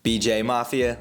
BJ Mafia,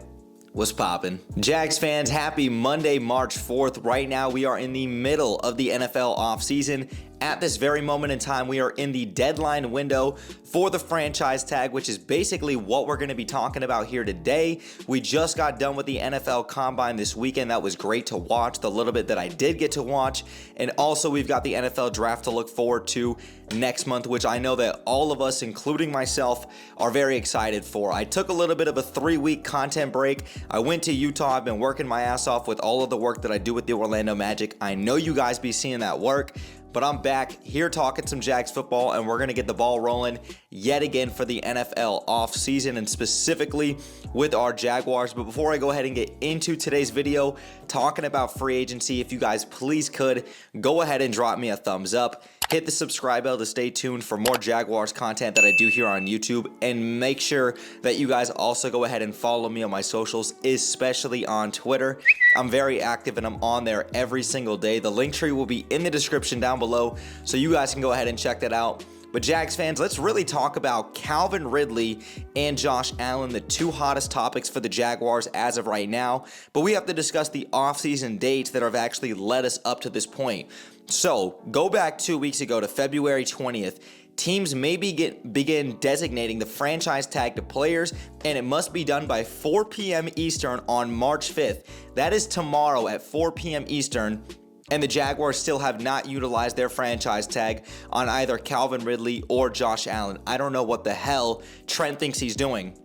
what's poppin'? Jags fans, happy Monday, March 4th. Right now, we are in the middle of the NFL offseason. At this very moment in time, we are in the deadline window for the franchise tag, which is basically what we're going to be talking about here today. We just got done with the NFL Combine this weekend. That was great to watch, the little bit that I did get to watch. And also, we've got the NFL Draft to look forward to next month, which I know that all of us, including myself, are very excited for. I took a little bit of a 3-week content break. I went to Utah. I've been working my ass off with all of the work that I do with the Orlando Magic. I know you guys be seeing that work. But I'm back here talking some Jags football, and we're going to get the ball rolling yet again for the NFL offseason, and specifically with our Jaguars. But before I go ahead and get into today's video, talking about free agency, if you guys please could, go ahead and drop me a thumbs up. Hit the subscribe bell to stay tuned for more Jaguars content that I do here on YouTube. And make sure that you guys also go ahead and follow me on my socials, especially on Twitter. I'm very active and I'm on there every single day. The link tree will be in the description down below, so you guys can go ahead and check that out. But Jags fans, let's really talk about Calvin Ridley and Josh Allen, the two hottest topics for the Jaguars as of right now. But we have to discuss the offseason dates that have actually led us up to this point. So go back 2 weeks ago to February 20th. Teams may begin designating the franchise tag to players, and it must be done by 4 p.m. Eastern on March 5th. That is tomorrow at 4 p.m. Eastern. And the Jaguars still have not utilized their franchise tag on either Calvin Ridley or Josh Allen. I don't know what the hell Trent thinks he's doing.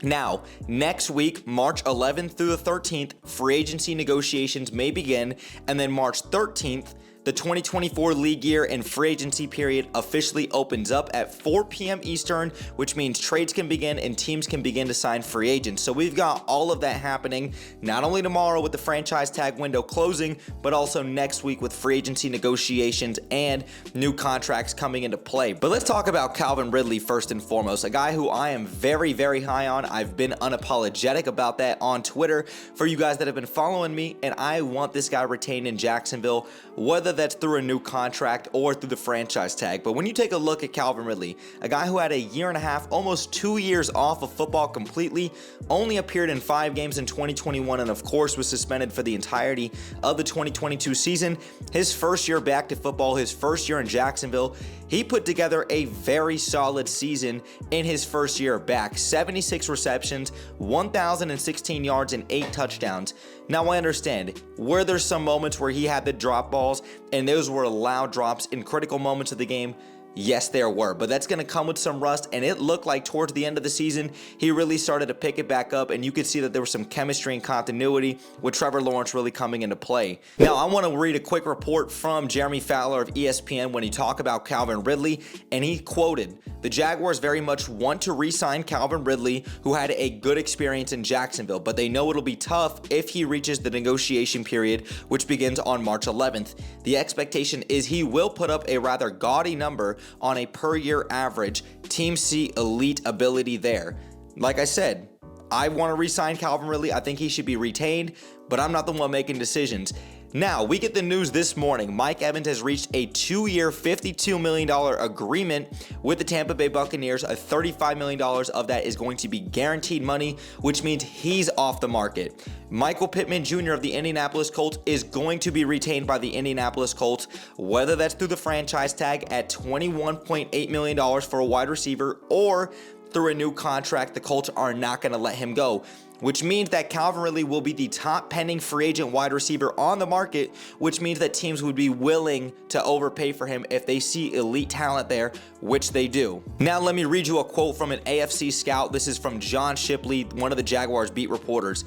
Now, next week, March 11th through the 13th, free agency negotiations may begin, and then March 13th, the 2024 league year and free agency period officially opens up at 4 p.m. Eastern, which means trades can begin and teams can begin to sign free agents. So we've got all of that happening, not only tomorrow with the franchise tag window closing, but also next week with free agency negotiations and new contracts coming into play. But let's talk about Calvin Ridley first and foremost, a guy who I am very, very high on. I've been unapologetic about that on Twitter for you guys that have been following me, and I want this guy retained in Jacksonville, whether that's through a new contract or through the franchise tag. But when you take a look at Calvin Ridley, a guy who had a year and a half, almost 2 years off of football completely, only appeared in 5 games in 2021, and of course was suspended for the entirety of the 2022 season. His first year back to football, his first year in Jacksonville, he put together a very solid season in his first year back. 76 receptions, 1,016 yards, and 8 touchdowns. Now I understand, were there some moments where he had the drop balls, and those were loud drops in critical moments of the game? Yes, there were, but that's going to come with some rust, and it looked like towards the end of the season, he really started to pick it back up, and you could see that there was some chemistry and continuity with Trevor Lawrence really coming into play. Now, I want to read a quick report from Jeremy Fowler of ESPN when he talked about Calvin Ridley, and he quoted, "The Jaguars very much want to re-sign Calvin Ridley, who had a good experience in Jacksonville, but they know it'll be tough if he reaches the negotiation period, which begins on March 11th. The expectation is he will put up a rather gaudy number on a per-year average. Teams see elite ability there." Like I said, I want to re-sign Calvin Ridley. I think he should be retained, but I'm not the one making decisions. Now, we get the news this morning. Mike Evans has reached a 2-year, $52 million agreement with the Tampa Bay Buccaneers. $35 million of that is going to be guaranteed money, which means he's off the market. Michael Pittman Jr. of the Indianapolis Colts is going to be retained by the Indianapolis Colts, whether that's through the franchise tag at $21.8 million for a wide receiver or through a new contract. The Colts are not going to let him go, which means that Calvin Ridley will be the top pending free agent wide receiver on the market, which means that teams would be willing to overpay for him if they see elite talent there, which they do. Now let me read you a quote from an AFC scout. This is from John Shipley, one of the Jaguars beat reporters.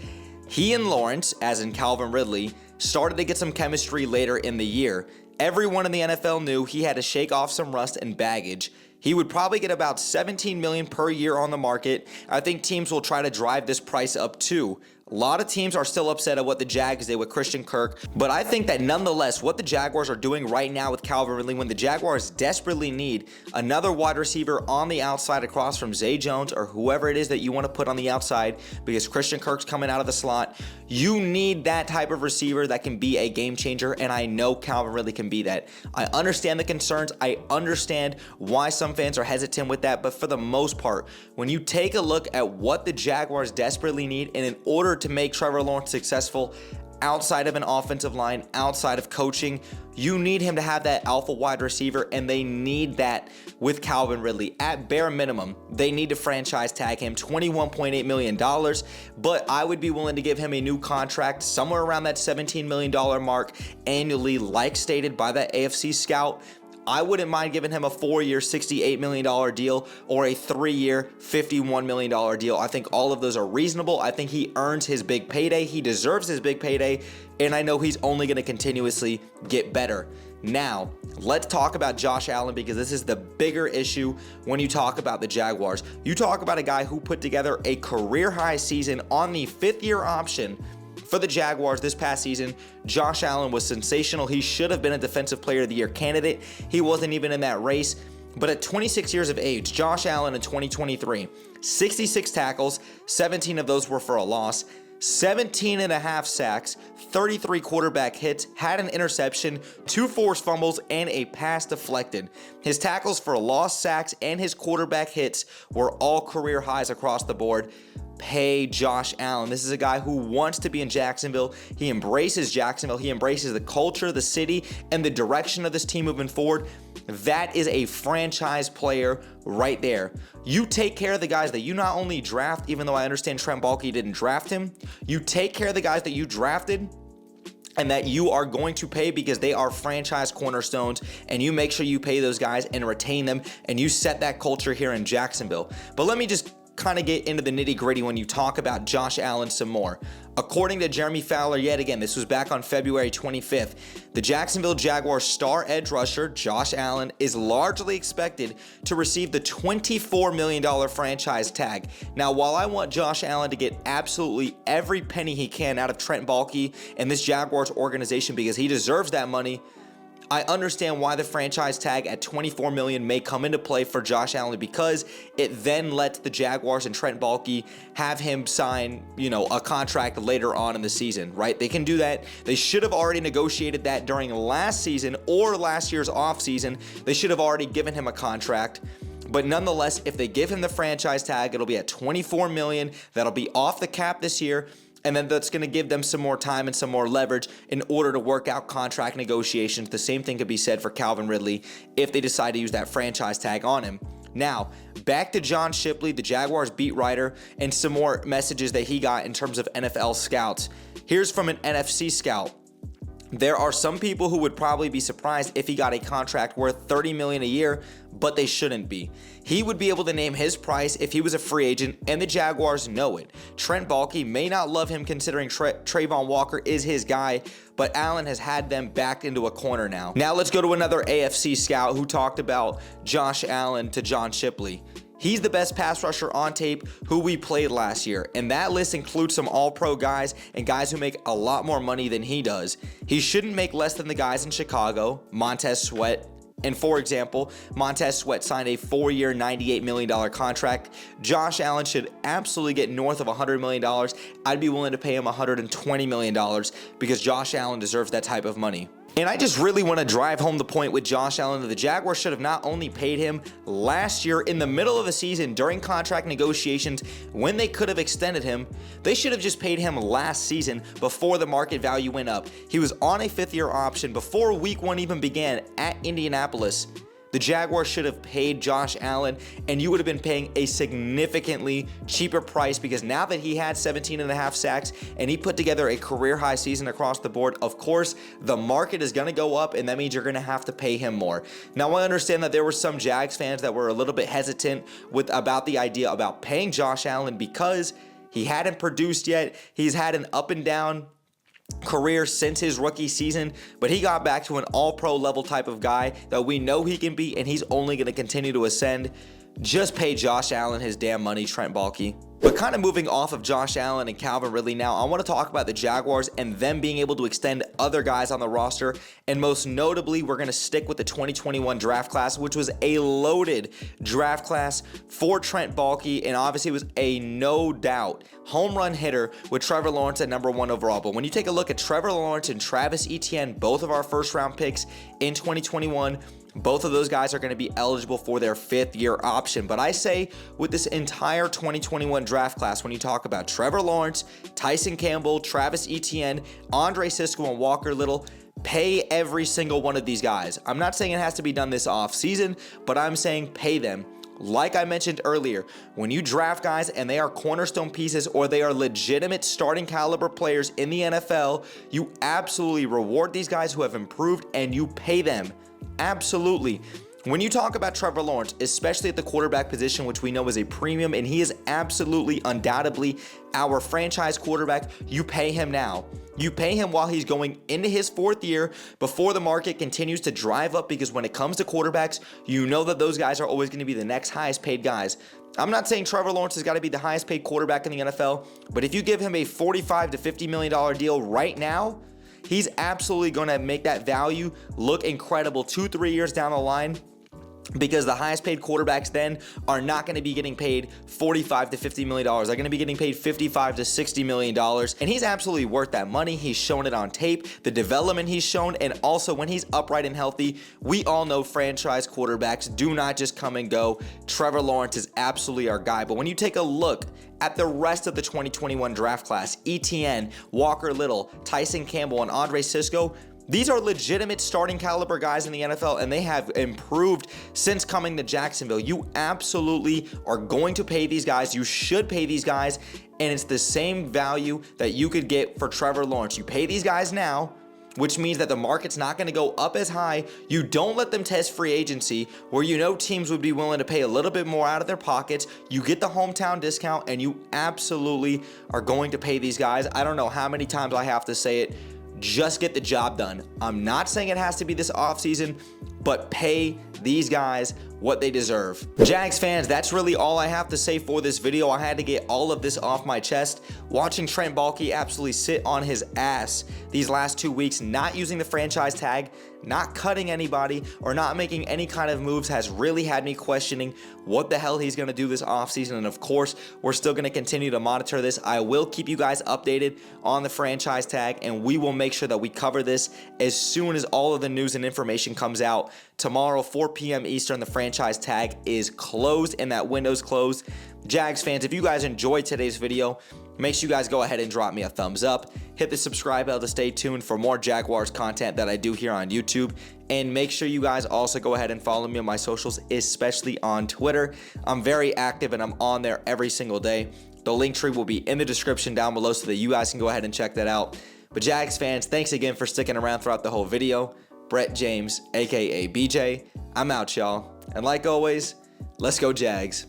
"He and Lawrence, as in Calvin Ridley, started to get some chemistry later in the year. Everyone in the NFL knew he had to shake off some rust and baggage. He would probably get about $17 million per year on the market. I think teams will try to drive this price up too. A lot of teams are still upset at what the Jags did with Christian Kirk, but I think that nonetheless, what the Jaguars are doing right now with Calvin Ridley, when the Jaguars desperately need another wide receiver on the outside across from Zay Jones or whoever it is that you want to put on the outside, because Christian Kirk's coming out of the slot, you need that type of receiver that can be a game changer, and I know Calvin Ridley can be that. I understand the concerns. I understand why some fans are hesitant with that, but for the most part, when you take a look at what the Jaguars desperately need, and in order to make Trevor Lawrence successful outside of an offensive line, outside of coaching, you need him to have that alpha wide receiver, and they need that with Calvin Ridley. At bare minimum, they need to franchise tag him $21.8 million, but I would be willing to give him a new contract somewhere around that $17 million mark annually, like stated by that AFC scout. I wouldn't mind giving him a 4-year, $68 million deal or a 3-year, $51 million deal. I think all of those are reasonable. I think he earns his big payday. He deserves his big payday, and I know he's only going to continuously get better. Now, let's talk about Josh Allen, because this is the bigger issue when you talk about the Jaguars. You talk about a guy who put together a career-high season on the 5th-year option for the Jaguars this past season. Josh Allen was sensational. He should have been a Defensive Player of the Year candidate. He wasn't even in that race. But at 26 years of age, Josh Allen in 2023, 66 tackles, 17 of those were for a loss, 17 and a half sacks, 33 quarterback hits, had an interception, 2 forced fumbles, and a pass deflected. His tackles for lost sacks and his quarterback hits were all career highs across the board. Pay Josh Allen. This is a guy who wants to be in Jacksonville. He embraces Jacksonville. He embraces the culture, the city, and the direction of this team moving forward. That is a franchise player right there. You take care of the guys that you not only draft, even though I understand Trent Baalke didn't draft him, you take care of the guys that you drafted and that you are going to pay because they are franchise cornerstones, and you make sure you pay those guys and retain them, and you set that culture here in Jacksonville. But let me just kind of get into the nitty gritty when you talk about Josh Allen some more. According to Jeremy Fowler, yet again, this was back on February 25th, the Jacksonville Jaguars star edge rusher, Josh Allen, is largely expected to receive the $24 million franchise tag. Now, while I want Josh Allen to get absolutely every penny he can out of Trent Baalke and this Jaguars organization because he deserves that money, I understand why the franchise tag at $24 million may come into play for Josh Allen, because it then lets the Jaguars and Trent Baalke have him sign, a contract later on in the season, right? They can do that. They should have already negotiated that during last season or last year's offseason. They should have already given him a contract. But nonetheless, if they give him the franchise tag, it'll be at $24 million. That'll be off the cap this year. And then that's going to give them some more time and some more leverage in order to work out contract negotiations. The same thing could be said for Calvin Ridley if they decide to use that franchise tag on him. Now, back to John Shipley, the Jaguars beat writer, and some more messages that he got in terms of NFL scouts. Here's from an NFC scout. There are some people who would probably be surprised if he got a contract worth $30 million a year, but they shouldn't be. He would be able to name his price if he was a free agent, and the Jaguars know it. Trent Baalke may not love him considering Trayvon Walker is his guy, but Allen has had them backed into a corner now. Now let's go to another AFC scout who talked about Josh Allen to John Shipley. He's the best pass rusher on tape who we played last year, and that list includes some all-pro guys and guys who make a lot more money than he does. He shouldn't make less than the guys in Chicago, Montez Sweat. And for example, Montez Sweat signed a 4-year, $98 million contract. Josh Allen should absolutely get north of $100 million. I'd be willing to pay him $120 million because Josh Allen deserves that type of money. And I just really want to drive home the point with Josh Allen that the Jaguars should have not only paid him last year in the middle of the season during contract negotiations when they could have extended him, they should have just paid him last season before the market value went up. He was on a 5th-year option before week 1 even began at Indianapolis. The Jaguars should have paid Josh Allen, and you would have been paying a significantly cheaper price because now that he had 17 and a half sacks and he put together a career-high season across the board, of course, the market is going to go up, and that means you're going to have to pay him more. Now, I understand that there were some Jags fans that were a little bit hesitant about the idea about paying Josh Allen because he hadn't produced yet. He's had an up and down career since his rookie season, but he got back to an all-pro level type of guy that we know he can be, and he's only going to continue to ascend. Just pay Josh Allen his damn money, Trent Baalke. But kind of moving off of Josh Allen and Calvin Ridley now, I want to talk about the Jaguars and them being able to extend other guys on the roster. And most notably, we're going to stick with the 2021 draft class, which was a loaded draft class for Trent Baalke. And obviously, it was a no doubt home run hitter with Trevor Lawrence at #1 overall. But when you take a look at Trevor Lawrence and Travis Etienne, both of our first round picks in 2021, both of those guys are going to be eligible for their 5th-year option. But I say with this entire 2021 draft class, when you talk about Trevor Lawrence, Tyson Campbell, Travis Etienne, Andre Sisco, and Walker Little, pay every single one of these guys. I'm not saying it has to be done this offseason, but I'm saying pay them. Like I mentioned earlier, when you draft guys and they are cornerstone pieces or they are legitimate starting caliber players in the NFL, you absolutely reward these guys who have improved and you pay them. Absolutely. When you talk about Trevor Lawrence, especially at the quarterback position, which we know is a premium, and he is absolutely, undoubtedly our franchise quarterback, you pay him now. You pay him while he's going into his 4th year before the market continues to drive up, because when it comes to quarterbacks, you know that those guys are always going to be the next highest paid guys. I'm not saying Trevor Lawrence has got to be the highest paid quarterback in the NFL, but if you give him a $45 to $50 million deal right now, he's absolutely going to make that value look incredible 2-3 years down the line, because the highest paid quarterbacks then are not going to be getting paid $45 to $50 million. They're going to be getting paid $55 to $60 million. And he's absolutely worth that money. He's shown it on tape, the development he's shown, and also when he's upright and healthy. We all know franchise quarterbacks do not just come and go. Trevor Lawrence is absolutely our guy. But when you take a look at the rest of the 2021 draft class, Etienne, Walker Little, Tyson Campbell, and Andre Sisco, these are legitimate starting caliber guys in the NFL, and they have improved since coming to Jacksonville. You absolutely are going to pay these guys. You should pay these guys, and it's the same value that you could get for Trevor Lawrence. You pay these guys now, which means that the market's not going to go up as high. You don't let them test free agency, where you know teams would be willing to pay a little bit more out of their pockets. You get the hometown discount, and you absolutely are going to pay these guys. I don't know how many times I have to say it. Just get the job done. I'm not saying it has to be this offseason, but pay these guys what they deserve. Jags fans, that's really all I have to say for this video. I had to get all of this off my chest. Watching Trent Baalke absolutely sit on his ass these last 2 weeks, not using the franchise tag, not cutting anybody, or not making any kind of moves has really had me questioning what the hell he's going to do this offseason. And of course, we're still going to continue to monitor this. I will keep you guys updated on the franchise tag, and we will make sure that we cover this as soon as all of the news and information comes out. Tomorrow, 4 p.m. Eastern, the franchise tag is closed and that window's closed. Jags fans, if you guys enjoyed today's video, make sure you guys go ahead and drop me a thumbs up. Hit the subscribe bell to stay tuned for more Jaguars content that I do here on YouTube. And make sure you guys also go ahead and follow me on my socials, especially on Twitter. I'm very active and I'm on there every single day. The link tree will be in the description down below so that you guys can go ahead and check that out. But Jags fans, thanks again for sticking around throughout the whole video. Brett James, aka BJ, I'm out, y'all. And like always, let's go Jags.